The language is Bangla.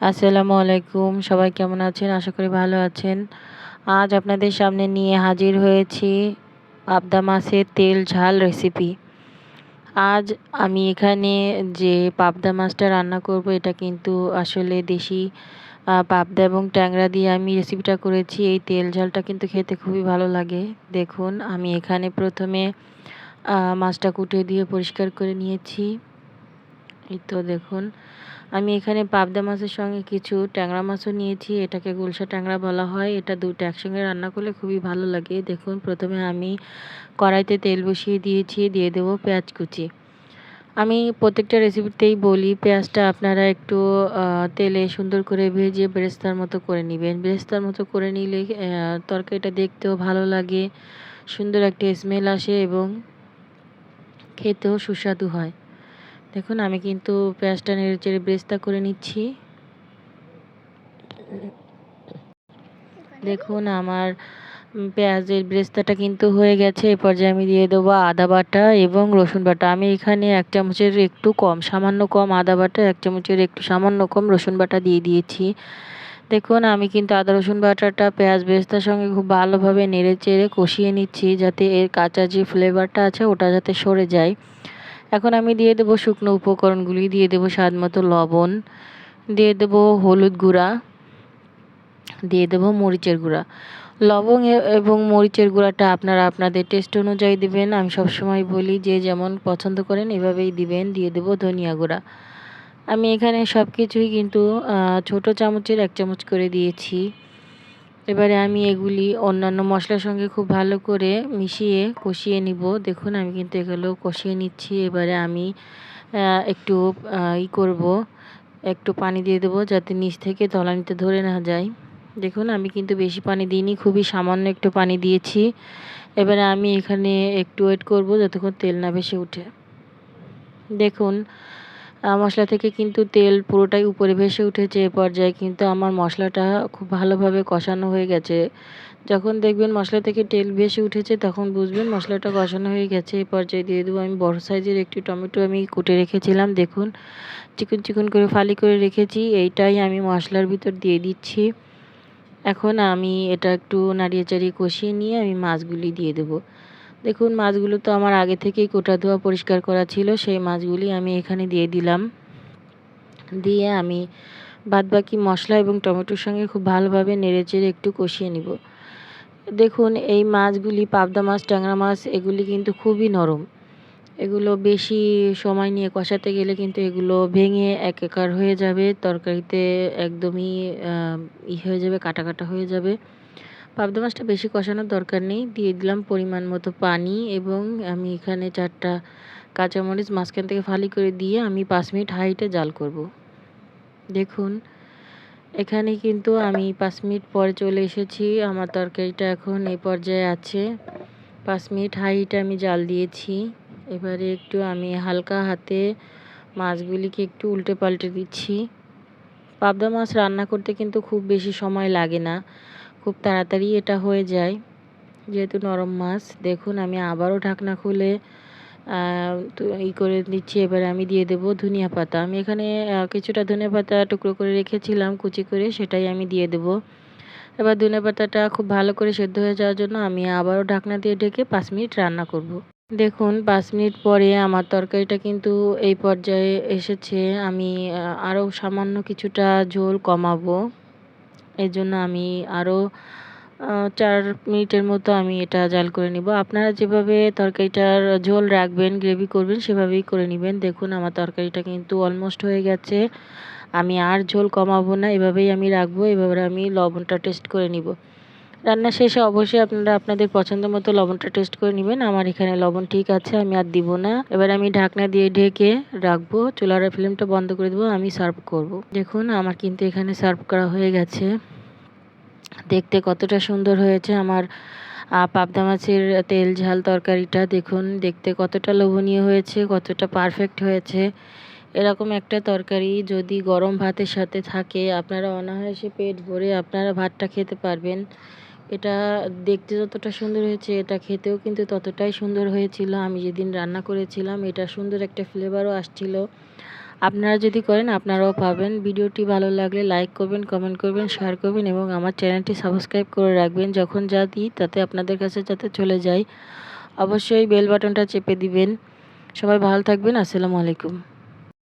আসসালামু আলাইকুম। সবাই কেমন আছেন? আশা করি ভালো আছেন। আজ আপনাদের সামনে নিয়ে হাজির হয়েছি পাবদা মাছের তেল ঝাল রেসিপি। আজ আমি এখানে যে পাবদা মাছটা রান্না করব এটা কিন্তু আসলে দেশি পাবদা এবং ট্যাংরা দিয়ে আমি রেসিপিটা করেছি। এই তেল ঝালটা কিন্তু খেতে খুবই ভালো লাগে। দেখুন আমি এখানে প্রথমে মাছটা কুটে দিয়ে পরিষ্কার করে নিয়েছি। এই তো দেখুন আমি এখানে পাবদা মাছের সঙ্গে কিছু ট্যাংরা মাছও নিয়েছি। এটাকে গুলশা ট্যাংরা বলা হয়। এটা দুটো একসঙ্গে রান্না করলে খুবই ভালো লাগে। দেখুন প্রথমে আমি কড়াইতে তেল বসিয়ে দিয়েছি, দিয়ে দেবো পেঁয়াজ কুচি। আমি প্রত্যেকটা রেসিপিতেই বলি পেঁয়াজটা আপনারা একটু তেলে সুন্দর করে ভেজে বেরেস্তার মতো করে নেবেন। বেরেস্তার মতো করে নিলে তরকারিটা দেখতেও ভালো লাগে, সুন্দর একটা স্মেল আসে এবং খেতেও সুস্বাদু হয়। দেখুন আমি কিন্তু পেঁয়াজটা নেড়েচেড়ে বেরেস্তা করে নিচ্ছি। দেখুন আমার পেঁয়াজের বেরেস্তাটা কিন্তু হয়ে গেছে। এ পর্যায়ে আমি দিয়ে দেবো আদা বাটা এবং রসুন বাটা। আমি এখানে ১ চামচের একটু কম, সামান্য কম আদা বাটা, ১ চামচের একটু সামান্য কম রসুন বাটা দিয়ে দিয়েছি। দেখুন আমি কিন্তু আদা রসুন বাটাটা পেঁয়াজ বেরেস্তার সঙ্গে খুব ভালোভাবে নেড়েচেড়ে কষিয়ে নিচ্ছি, যাতে এর কাঁচা যে ফ্লেভারটা আছে ওটা যাতে সরে যায়। এখন আমি দিয়ে দেবো শুকনো উপকরণগুলি, দিয়ে দেবো স্বাদ মতো লবণ, দিয়ে দেবো হলুদ গুঁড়া, দিয়ে দেবো মরিচের গুঁড়া। লবং এবং মরিচের গুঁড়াটা আপনারা আপনাদের টেস্ট অনুযায়ী দিবেন। আমি সবসময় বলি যে যেমন পছন্দ করেন এভাবেই দিবেন। দিয়ে দেবো ধনিয়া গুঁড়া। আমি এখানে সব কিছুই কিন্তু ছোটো চামচের ১ চামচ করে দিয়েছি। এবারে আমি এগুলি অন্যান্য মশলার সঙ্গে খুব ভালো করে মিশিয়ে কষিয়ে নিব। দেখুন আমি কিন্তু এগুলো কষিয়ে নিচ্ছি। এবারে আমি একটু করব, একটু পানি দিয়ে দেবো যাতে নিচ থেকে তলানিতে ধরে না যায়। দেখুন আমি কিন্তু বেশি পানি দিইনি, খুবই সামান্য একটু পানি দিয়েছি। এবারে আমি এখানে একটু ওয়েট করব যতক্ষণ তেল না ভেসে ওঠে। দেখুন মশলা থেকে কিন্তু তেল পুরোটাই উপরে ভেসে উঠেছে। এ পর্যায়ে কিন্তু আমার মশলাটা খুব ভালোভাবে কষানো হয়ে গেছে। যখন দেখবেন মশলা থেকে তেল ভেসে উঠেছে তখন বুঝবেন মশলাটা কষানো হয়ে গেছে। এই পর্যায়ে দিয়ে দেবো আমি বড় সাইজের একটি টমেটো আমি কুটে রেখেছিলাম। দেখুন চিকন চিকন করে ফালি করে রেখেছি, এইটাই আমি মশলার ভিতর দিয়ে দিচ্ছি। এখন আমি এটা একটু নাড়িয়ে চাড়িয়ে কষিয়ে নিয়ে আমি মাছগুলি দিয়ে দেবো। দেখুন মাছগুলো তো আমার আগে থেকেই কোটা ধোয়া পরিষ্কার করা ছিল, সেই মাছগুলি আমি এখানে দিয়ে দিলাম। দিয়ে আমি বাদবাকি মশলা এবং টমেটোর সঙ্গে খুব ভালোভাবে নেড়েচেড়ে একটু কষিয়ে নিব। দেখুন এই মাছগুলি পাবদা মাছ, ট্যাংরা মাছ এগুলি কিন্তু খুবই নরম। এগুলো বেশি সময় নিয়ে কষাতে গেলে কিন্তু এগুলো ভেঙে একাকার হয়ে যাবে, তরকারিতে একদমই হয়ে যাবে, কাটা কাটা হয়ে যাবে। পাবদা মাছটা বেশি কষানোর দরকার নেই। দিয়ে দিলাম পরিমাণ মতো পানি এবং আমি এখানে 4টা কাঁচামরিচ মাঝখান থেকে ফালি করে দিয়ে আমি 5 মিনিট হাই হিটে জাল করব। দেখুন এখানে কিন্তু আমি 5 মিনিট পরে চলে এসেছি। আমার তরকারিটা এখন এই পর্যায়ে আছে। 5 মিনিট হাই হিটে আমি জাল দিয়েছি। এবারে একটু আমি হালকা হাতে মাছগুলিকে একটু উল্টে পাল্টে দিচ্ছি। পাবদা মাছ রান্না করতে কিন্তু খুব বেশি সময় লাগে না, খুব তাড়াতাড়ি এটা হয়ে যায় যেহেতু নরম মাছ। দেখুন আমি আবারও ঢাকনা খুলে তো করে দিচ্ছি। এবারে আমি দিয়ে দেবো ধনিয়া পাতা। আমি এখানে কিছুটা ধনিয়া পাতা টুকরো করে রেখেছিলাম কুচি করে, সেটাই আমি দিয়ে দেবো। এবার ধনিয়া পাতাটা খুব ভালো করে সেদ্ধ হয়ে যাওয়ার জন্য আমি আবারও ঢাকনা দিয়ে ঢেকে 5 মিনিট রান্না করব। দেখুন 5 মিনিট পরে আমার তরকারিটা কিন্তু এই পর্যায়ে এসেছে। আমি আরও সামান্য কিছুটা ঝোল কমাবো। এজন্য আমি আরও 4 মিনিটের মতো আমি এটা জাল করে নিব। আপনারা যেভাবে তরকারিটার ঝোল রাখবেন, গ্রেভি করবেন সেভাবেই করে নিবেন। দেখুন আমার তরকারিটা কিন্তু অলমোস্ট হয়ে গেছে। আমি আর ঝোল কমাবো না, এভাবেই আমি রাখবো। এভাবে আমি লবণটা টেস্ট করে নিব। রান্না শেষে অবশ্যই আপনারা আপনাদের পছন্দ মতো লবণটা টেস্ট করে নেবেন। আমার এখানে লবণ ঠিক আছে, আমি আর দিব না। এবার আমি ঢাকনা দিয়ে ঢেকে রাখবো, চুলার ফ্লেমটা বন্ধ করে দেবো, আমি সার্ভ করব। দেখুন আমার কিন্তু এখানে সার্ভ করা হয়ে গেছে। দেখতে কতটা সুন্দর হয়েছে আমার পাবদা মাছের তেল ঝাল তরকারিটা। দেখুন দেখতে কতটা লোভনীয় হয়েছে, কতটা পারফেক্ট হয়েছে। এরকম একটা তরকারি যদি গরম ভাতের সাথে থাকে আপনারা অনায়াসে পেট ভরে আপনারা ভাতটা খেতে পারবেন। এটা দেখতে যতটা সুন্দর হয়েছে এটা খেতেও কিন্তু ততটাই সুন্দর হয়েছিল। আমি যেদিন রান্না করেছিলাম এটা সুন্দর একটা ফ্লেভারও আসছিল। আপনারা যদি করেন আপনারাও পাবেন। ভিডিওটি ভালো লাগলে লাইক করবেন, কমেন্ট করবেন, শেয়ার করবেন এবং আমার চ্যানেলটি সাবস্ক্রাইব করে রাখবেন। যখন যা দিই তাতে আপনাদের কাছে যাতে চলে যায়। অবশ্যই বেল বাটনটা চেপে দিবেন। সবাই ভালো থাকবেন। আসসালামু আলাইকুম।